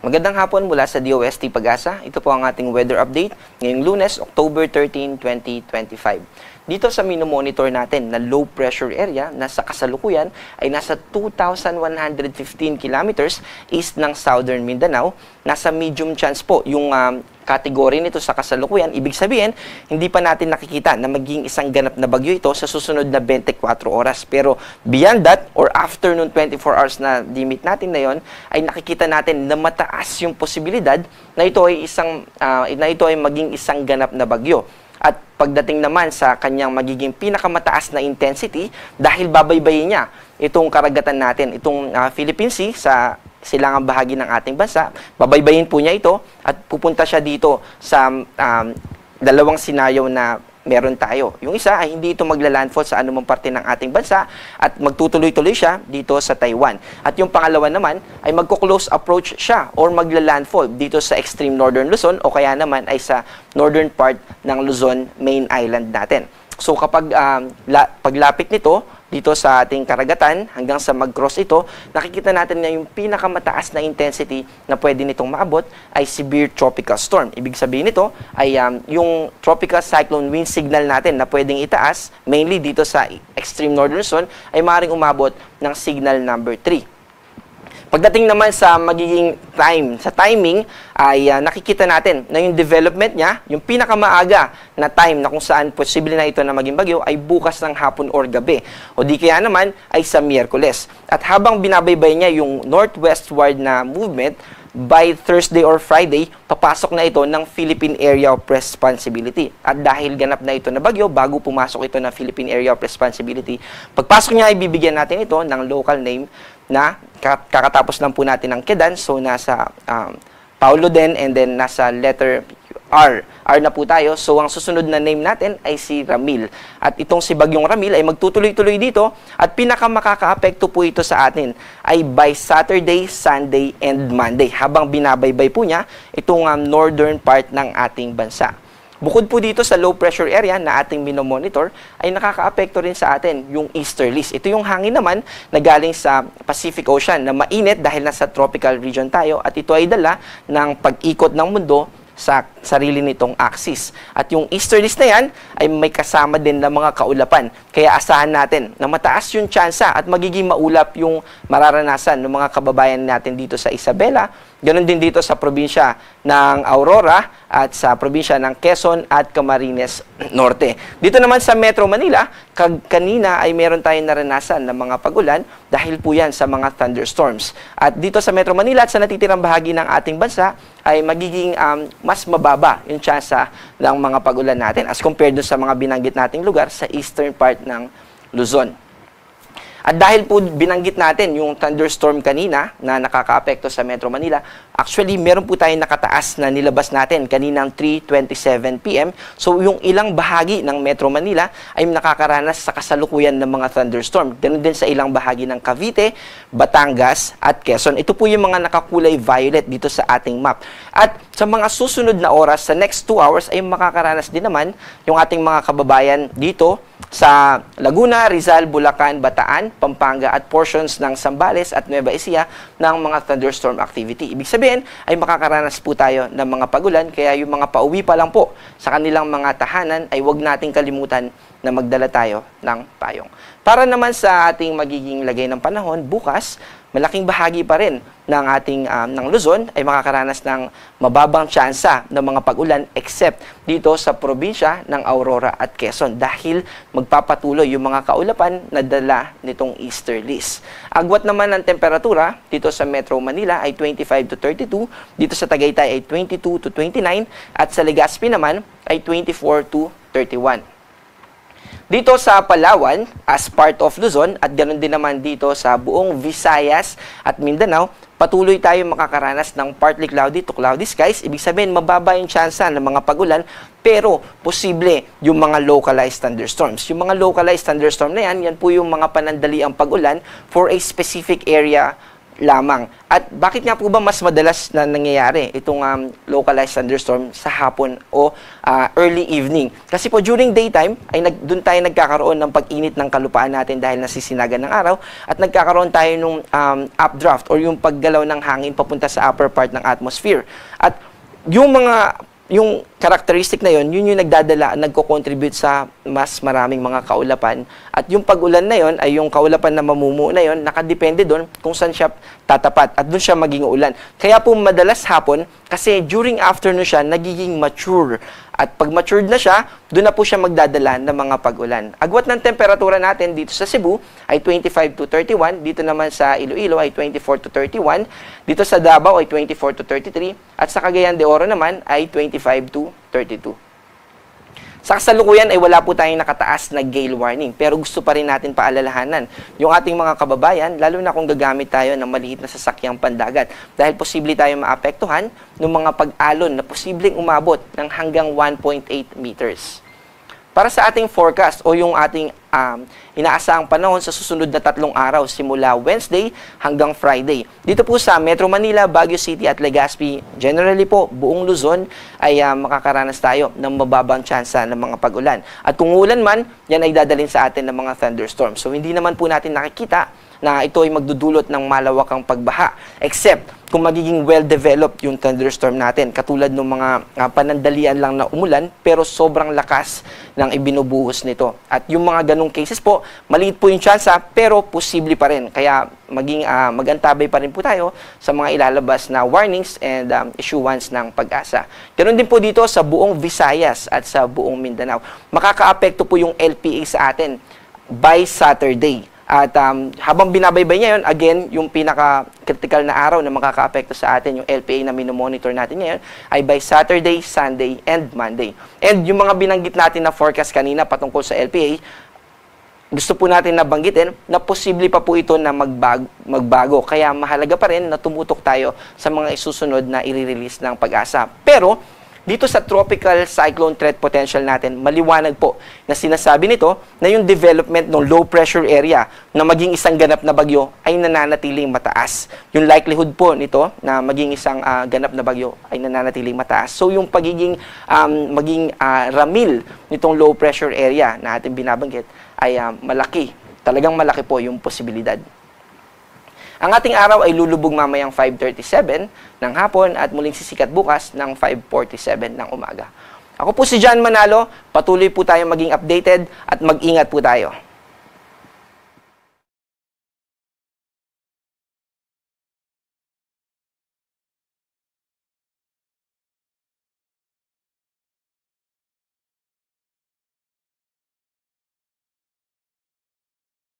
Magandang hapon mula sa DOST Pag-asa. Ito po ang ating weather update ngayong Lunes, October 13, 2025. Dito sa minomonitor natin na low pressure area na sa kasalukuyan ay nasa 2,115 kilometers east ng Southern Mindanao. Nasa medium chance po yung category nito sa kasalukuyan. Ibig sabihin, hindi pa natin nakikita na maging isang ganap na bagyo ito sa susunod na 24 oras. Pero beyond that, or after noong 24 hours na limit natin na yon, ay nakikita natin na mataas yung posibilidad na ito ay maging isang ganap na bagyo. At pagdating naman sa kanyang magiging pinakamataas na intensity, dahil babaybayin niya itong karagatan natin, itong Philippine Sea sa silangang bahagi ng ating bansa, babaybayin po niya ito at pupunta siya dito sa dalawang senaryo na meron tayo. Yung isa ay hindi ito magla-landfall sa anumang parte ng ating bansa at magtutuloy-tuloy siya dito sa Taiwan. At yung pangalawa naman ay magko-close approach siya or magla-landfall dito sa extreme northern Luzon o kaya naman ay sa northern part ng Luzon main island natin. So kapag paglapit nito dito sa ating karagatan hanggang sa mag-cross ito, nakikita natin na yung pinakamataas na intensity na pwede nitong maabot ay severe tropical storm. Ibig sabihin nito ay yung tropical cyclone wind signal natin na pwedeng itaas, mainly dito sa extreme northern Luzon, ay maaaring umabot ng signal number 3. Pagdating naman sa magiging timing, ay nakikita natin na yung development niya, yung pinakamaaga na time na kung saan posible na ito na maging bagyo ay bukas ng hapon or gabi. O di kaya naman ay sa Miyerkules. At habang binabaybay niya yung northwestward na movement, by Thursday or Friday, papasok na ito ng Philippine Area of Responsibility. At dahil ganap na ito na bagyo, bago pumasok ito ng Philippine Area of Responsibility, pagpasok niya ay bibigyan natin ito ng local name na kakatapos lang po natin ng Kedan. So, nasa Paulo din and then nasa letter R. R na po tayo. So, ang susunod na name natin ay si Ramil. At itong si Bagyong Ramil ay magtutuloy-tuloy dito at pinakamakaka-apekto po ito sa atin ay by Saturday, Sunday, and Monday habang binabaybay po niya itong northern part ng ating bansa. Bukod po dito sa low pressure area na ating minomonitor, ay nakaka-apekto rin sa atin yung easterlies. Ito yung hangin naman na galing sa Pacific Ocean na mainit dahil nasa tropical region tayo at ito ay dala ng pag-ikot ng mundo sa sarili nitong axis. At yung easterlies na yan ay may kasama din ng mga kaulapan. Kaya asahan natin na mataas yung tsansa at magiging maulap yung mararanasan ng mga kababayan natin dito sa Isabela. Ganon din dito sa probinsya ng Aurora at sa probinsya ng Quezon at Camarines Norte. Dito naman sa Metro Manila, kanina ay meron tayong naranasan ng mga pagulan dahil po yan sa mga thunderstorms. At dito sa Metro Manila at sa natitirang bahagi ng ating bansa ay magiging mas mababa yung tsansa ng mga pagulan natin as compared sa mga binanggit nating lugar sa eastern part ng Luzon. At dahil po binanggit natin yung thunderstorm kanina na nakakaapekto sa Metro Manila, actually meron po tayong nakataas na nilabas natin kaninang 3:27 PM. So yung ilang bahagi ng Metro Manila ay nakakaranas sa kasalukuyan ng mga thunderstorm. Ganun din sa ilang bahagi ng Cavite, Batangas at Quezon. Ito po yung mga nakakulay violet dito sa ating map. At sa mga susunod na oras, sa next 2 hours, ay makakaranas din naman yung ating mga kababayan dito sa Laguna, Rizal, Bulacan, Bataan, Pampanga at portions ng Zambales at Nueva Ecija ng mga thunderstorm activity. Ibig sabihin ay makakaranas po tayo ng mga pagulan, kaya yung mga pauwi pa lang po sa kanilang mga tahanan ay huwag nating kalimutan na magdala tayo ng payong. Para naman sa ating magiging lagay ng panahon, bukas, malaking bahagi pa rin ng ating ng Luzon ay makakaranas ng mababang tsansa ng mga pag-ulan except dito sa probinsya ng Aurora at Quezon dahil magpapatuloy yung mga kaulapan na dala nitong easterlies. Agwat naman ng temperatura dito sa Metro Manila ay 25 to 32, dito sa Tagaytay ay 22 to 29 at sa Legazpi naman ay 24 to 31. Dito sa Palawan, as part of Luzon, at ganoon din naman dito sa buong Visayas at Mindanao, patuloy tayo makakaranas ng partly cloudy to cloudy skies. Ibig sabihin, mababa yung tsansa ng mga pagulan, pero posible yung mga localized thunderstorms. Yung mga localized thunderstorm na yan, yan po yung mga panandaliang pagulan for a specific area lamang. At bakit nga po ba mas madalas na nangyayari itong localized thunderstorm sa hapon o early evening? Kasi po during daytime ay doon tayo nagkakaroon ng pag-init ng kalupaan natin dahil nasisinagan ng araw at nagkakaroon tayo ng updraft or yung paggalaw ng hangin papunta sa upper part ng atmosphere. At yung characteristic na yun yung nagdadala, nagko-contribute sa mas maraming mga kaulapan. At yung pag-ulan na yun, ay yung kaulapan na mamumuo na yun, nakadepende doon kung saan siya tatapat at doon siya maging ulan. Kaya po madalas hapon, kasi during afternoon siya, nagiging mature. At pag matured na siya, doon na po siya magdadala ng mga pag-ulan. Agwat ng temperatura natin dito sa Cebu ay 25 to 31, dito naman sa Iloilo ay 24 to 31, dito sa Davao ay 24 to 33, at sa Cagayan de Oro naman ay 25 to 32. Sa kasalukuyan ay wala po tayong nakataas na gale warning, pero gusto pa rin natin paalalahanan yung ating mga kababayan, lalo na kung gagamit tayo ng maliit na sasakyang pandagat, dahil posible tayong maapektuhan ng mga pag-alon na posibleng umabot ng hanggang 1.8 meters. Para sa ating forecast o yung ating inaasahang panahon sa susunod na 3 araw simula Wednesday hanggang Friday. Dito po sa Metro Manila, Baguio City at Legazpi, generally po buong Luzon ay makakaranas tayo ng mababang tsansa ng mga pag-ulan. At kung ulan man, yan ay dadalhin sa atin ng mga thunderstorms. So hindi naman po natin nakikita na ito ay magdudulot ng malawakang pagbaha, except kung magiging well-developed yung thunderstorm natin, katulad ng mga panandalian lang na umulan, pero sobrang lakas ng ibinubuhos nito. At yung mga ganong cases po, maliit po yung tsansa, pero posible pa rin. Kaya magantabay pa rin po tayo sa mga ilalabas na warnings and issuance ng pag-asa. Ganun din po dito sa buong Visayas at sa buong Mindanao. Makakaapekto po yung LPA sa atin by Saturday. At habang binabaybay niya yun, again, yung pinaka-critical na araw na makaka-apekto sa atin, yung LPA na minomonitor natin ngayon, ay by Saturday, Sunday, and Monday. And yung mga binanggit natin na forecast kanina patungkol sa LPA, gusto po natin nabanggitin na posible pa po ito na magbago. Kaya mahalaga pa rin na tumutok tayo sa mga isusunod na i-release ng pag-asa. Pero, dito sa tropical cyclone threat potential natin, maliwanag po na sinasabi nito na yung development ng low pressure area na maging isang ganap na bagyo ay nananatiling mataas. Yung likelihood po nito na maging isang ganap na bagyo ay nananatiling mataas. So yung pagiging ramil nitong low pressure area na ating binabanggit ay malaki. Talagang malaki po yung posibilidad. Ang ating araw ay lulubog mamayang 5:37 ng hapon at muling sisikat bukas ng 5:47 ng umaga. Ako po si John Manalo, patuloy po tayong maging updated at mag-ingat po tayo.